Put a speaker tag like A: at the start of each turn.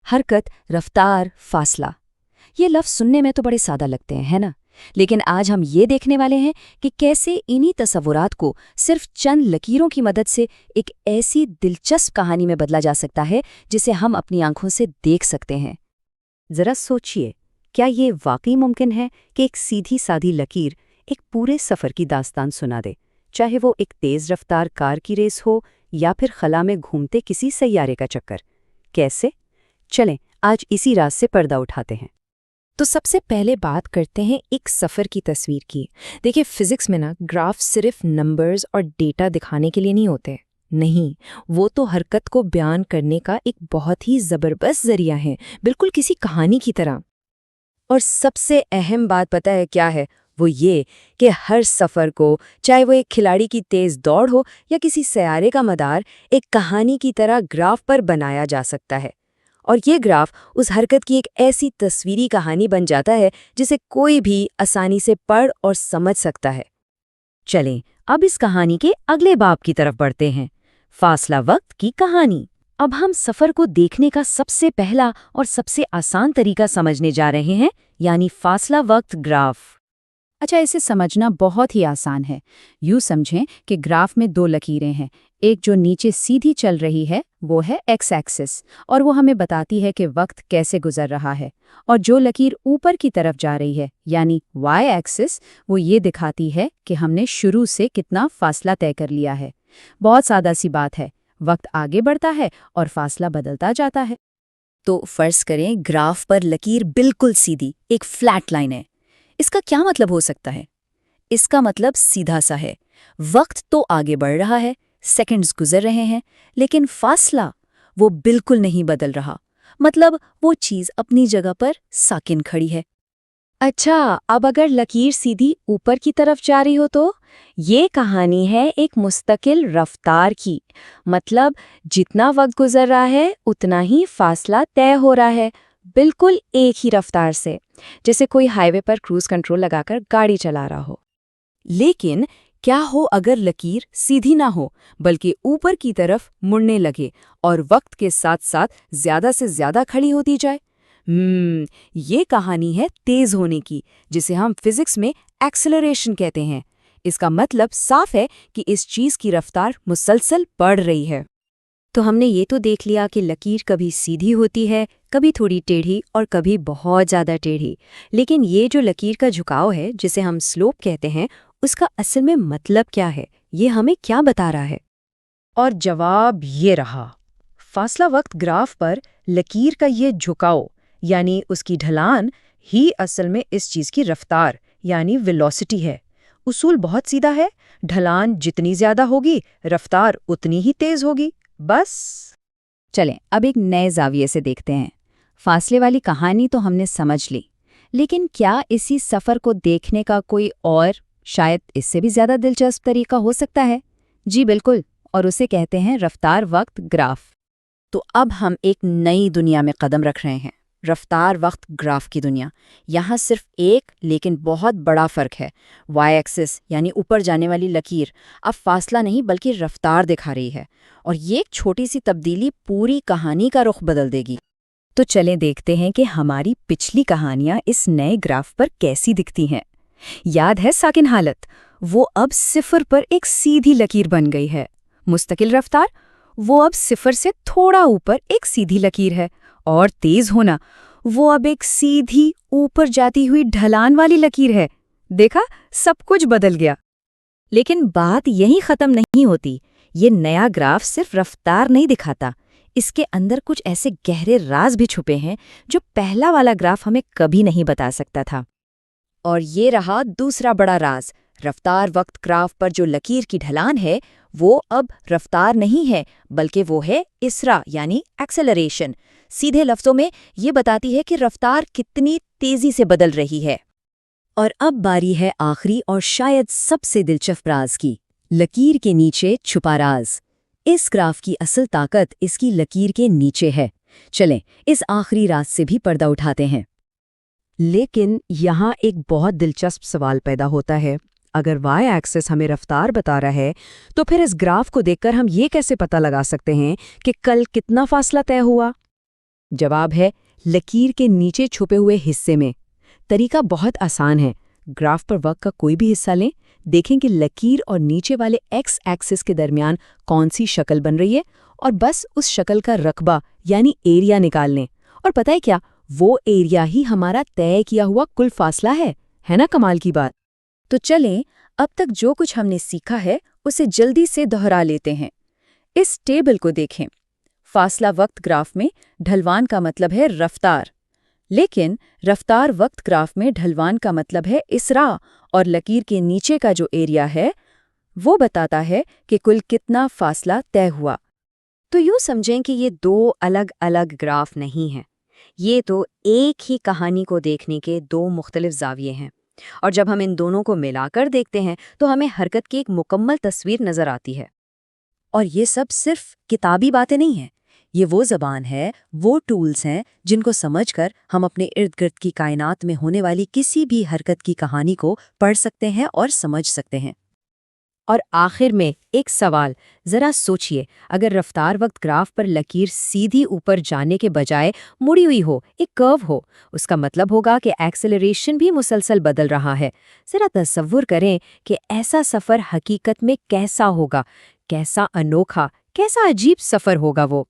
A: हरकत, रफ्तार, फासला। ये लफ्ज़ सुनने में तो बड़े सादा लगते हैं, है ना? लेकिन आज हम ये देखने वाले हैं कि कैसे इन्हीं तस्वुरात को सिर्फ चंद लकीरों की मदद से एक ऐसी दिलचस्प कहानी में बदला जा सकता है जिसे हम अपनी आंखों से देख सकते हैं।
B: जरा सोचिए, क्या ये वाकई मुमकिन है कि एक सीधी सादी लकीर एक पूरे सफ़र की दास्तान सुना दे, चाहे वो एक तेज़ रफ्तार कार की रेस हो या फिर खला में घूमते किसी सैयारे का चक्कर? कैसे? चलें आज इसी राज से पर्दा उठाते हैं।
C: तो सबसे पहले बात करते हैं एक सफ़र की तस्वीर की। देखिए, फिजिक्स में ना ग्राफ सिर्फ नंबर्स और डेटा दिखाने के लिए नहीं होते। नहीं, वो तो हरकत को बयान करने का एक बहुत ही ज़बरदस्त ज़रिया है, बिल्कुल किसी कहानी की तरह।
A: और सबसे अहम बात पता है क्या है? वो ये कि हर सफ़र को, चाहे वो एक खिलाड़ी की तेज़ दौड़ हो या किसी सैयारे का मदार, एक कहानी की तरह ग्राफ पर बनाया जा सकता है। और ये ग्राफ उस हरकत की एक ऐसी तस्वीरी कहानी बन जाता है जिसे कोई भी आसानी से पढ़ और समझ सकता है।
B: चलें अब इस कहानी के अगले बाब की तरफ बढ़ते हैं, फासला वक्त की कहानी। अब हम सफ़र को देखने का सबसे पहला और सबसे आसान तरीका समझने जा रहे हैं, यानी फासला वक्त ग्राफ।
D: अच्छा, इसे समझना बहुत ही आसान है। यूँ समझें कि ग्राफ में दो लकीरें हैं। एक जो नीचे सीधी चल रही है वो है एक्स एक्सिस, और वो हमें बताती है कि वक्त कैसे गुजर रहा है। और जो लकीर ऊपर की तरफ जा रही है यानी वाई एक्सिस, वो ये दिखाती है कि हमने शुरू से कितना फासला तय कर लिया है। बहुत सादा सी बात है, वक्त आगे बढ़ता है और फासला बदलता जाता है।
A: तो फर्ज करें ग्राफ पर लकीर बिल्कुल सीधी, एक फ्लैट लाइन है। इसका क्या मतलब हो सकता है? इसका मतलब सीधा सा है, वक्त तो आगे बढ़ रहा है, सेकंड्स गुजर रहे हैं, लेकिन फासला वो बिल्कुल नहीं बदल रहा। मतलब वो चीज़ अपनी जगह पर साकिन खड़ी है।
C: अच्छा, अब अगर लकीर सीधी ऊपर की तरफ जा रही हो तो ये कहानी है एक मुस्तकिल रफ्तार की। मतलब जितना वक्त गुजर रहा है उतना ही फासला तय हो रहा है, बिल्कुल एक ही रफ्तार से, जैसे कोई हाईवे पर क्रूज कंट्रोल लगाकर गाड़ी चला रहा हो।
B: लेकिन क्या हो अगर लकीर सीधी ना हो बल्कि ऊपर की तरफ मुड़ने लगे और वक्त के साथ साथ ज्यादा से ज्यादा खड़ी होती जाए? ये कहानी है तेज होने की, जिसे हम फिजिक्स में एक्सेलरेशन कहते हैं। इसका मतलब साफ है कि इस चीज की रफ्तार मुसलसल बढ़ रही है।
A: तो हमने ये तो देख लिया कि लकीर कभी सीधी होती है, कभी थोड़ी टेढ़ी और कभी बहुत ज़्यादा टेढ़ी। लेकिन ये जो लकीर का झुकाव है, जिसे हम स्लोप कहते हैं, उसका असल में मतलब क्या है? ये हमें क्या बता रहा है?
B: और जवाब ये रहा, फासला वक्त ग्राफ पर लकीर का ये झुकाव यानी उसकी ढलान ही असल में इस चीज की रफ्तार यानी वेलोसिटी है। उसूल बहुत सीधा है, ढलान जितनी ज्यादा होगी रफ्तार उतनी ही तेज होगी, बस।
D: चलें अब एक नए जाविये से देखते हैं। फासले वाली कहानी तो हमने समझ ली, लेकिन क्या इसी सफ़र को देखने का कोई और, शायद इससे भी ज़्यादा दिलचस्प तरीका हो सकता है? जी बिल्कुल, और उसे कहते हैं रफ्तार वक्त ग्राफ।
A: तो अब हम एक नई दुनिया में कदम रख रहे हैं, रफ्तार वक्त ग्राफ की दुनिया। यहाँ सिर्फ एक लेकिन बहुत बड़ा फ़र्क है। वाई एक्सिस यानी ऊपर जाने वाली लकीर अब फासला नहीं बल्कि रफ्तार दिखा रही है, और ये एक छोटी सी तब्दीली पूरी कहानी का रुख बदल देगी।
B: तो चलें देखते हैं कि हमारी पिछली कहानियां इस नए ग्राफ पर कैसी दिखती हैं। याद है साकिन हालत? वो अब सिफर पर एक सीधी लकीर बन गई है। मुस्तकिल रफ्तार, वो अब सिफर से थोड़ा ऊपर एक सीधी लकीर है। और तेज होना, वो अब एक सीधी ऊपर जाती हुई ढलान वाली लकीर है। देखा, सब कुछ बदल गया। लेकिन बात यहीं खत्म नहीं होती। ये नया ग्राफ सिर्फ रफ्तार नहीं दिखाता, इसके अंदर कुछ ऐसे गहरे राज भी छुपे हैं जो पहला वाला ग्राफ हमें कभी नहीं बता सकता था।
A: और ये रहा दूसरा बड़ा राज। रफ्तार वक्त ग्राफ पर जो लकीर की ढलान है, वो अब रफ्तार नहीं है बल्कि वो है इसरा यानी एक्सेलरेशन। सीधे लफ्ज़ों में ये बताती है कि रफ्तार कितनी तेजी से बदल रही है।
B: और अब बारी है आखिरी और शायद सबसे दिलचस्प राज की, लकीर के नीचे छुपा राज। इस ग्राफ की असल ताकत इसकी लकीर के नीचे है। चलें इस आखिरी राज से भी पर्दा उठाते हैं। लेकिन यहाँ एक बहुत दिलचस्प सवाल पैदा होता है। अगर वाई एक्सिस हमें रफ्तार बता रहा है, तो फिर इस ग्राफ को देखकर हम ये कैसे पता लगा सकते हैं कि कल कितना फासला तय हुआ?
A: جواب ہے لکیر کے نیچے چھپے ہوئے حصے میں۔ طریقہ بہت آسان ہے۔ گراف پر وقت کا کوئی بھی حصہ لیں، دیکھیں کہ لکیر اور نیچے والے ایکس ایکسس کے درمیان کون سی شکل بن رہی ہے، اور بس اس شکل کا رقبہ یعنی ایریا نکال لیں۔ اور پتہ ہے کیا، وہ ایریا ہی ہمارا طے کیا ہوا کل فاصلہ ہے نا کمال کی بات؟
D: تو چلیں اب تک جو کچھ ہم نے سیکھا ہے اسے جلدی سے دہرا لیتے ہیں۔ اس ٹیبل کو دیکھیں۔ فاصلہ وقت گراف میں ڈھلوان کا مطلب ہے رفتار، لیکن رفتار وقت گراف میں ڈھلوان کا مطلب ہے اسراء، اور لکیر کے نیچے کا جو ایریا ہے وہ بتاتا ہے کہ کل کتنا فاصلہ طے ہوا۔
A: تو یوں سمجھیں کہ یہ دو الگ الگ گراف نہیں ہیں، یہ تو ایک ہی کہانی کو دیکھنے کے دو مختلف زاویے ہیں، اور جب ہم ان دونوں کو ملا کر دیکھتے ہیں تو ہمیں حرکت کی ایک مکمل تصویر نظر آتی ہے۔ اور یہ سب صرف کتابی باتیں نہیں ہیں، یہ وہ زبان ہے، وہ ٹولز ہیں جن کو سمجھ کر ہم اپنے ارد گرد کی کائنات میں ہونے والی کسی بھی حرکت کی کہانی کو پڑھ سکتے ہیں اور سمجھ سکتے ہیں۔ اور آخر میں ایک سوال، ذرا سوچئے، اگر رفتار وقت گراف پر لکیر سیدھی اوپر جانے کے بجائے مڑی ہوئی ہو، ایک کرو ہو، اس کا مطلب ہوگا کہ ایکسلریشن بھی مسلسل بدل رہا ہے۔ ذرا تصور کریں کہ ایسا سفر حقیقت میں کیسا ہوگا، کیسا انوکھا، کیسا عجیب سفر ہوگا وہ۔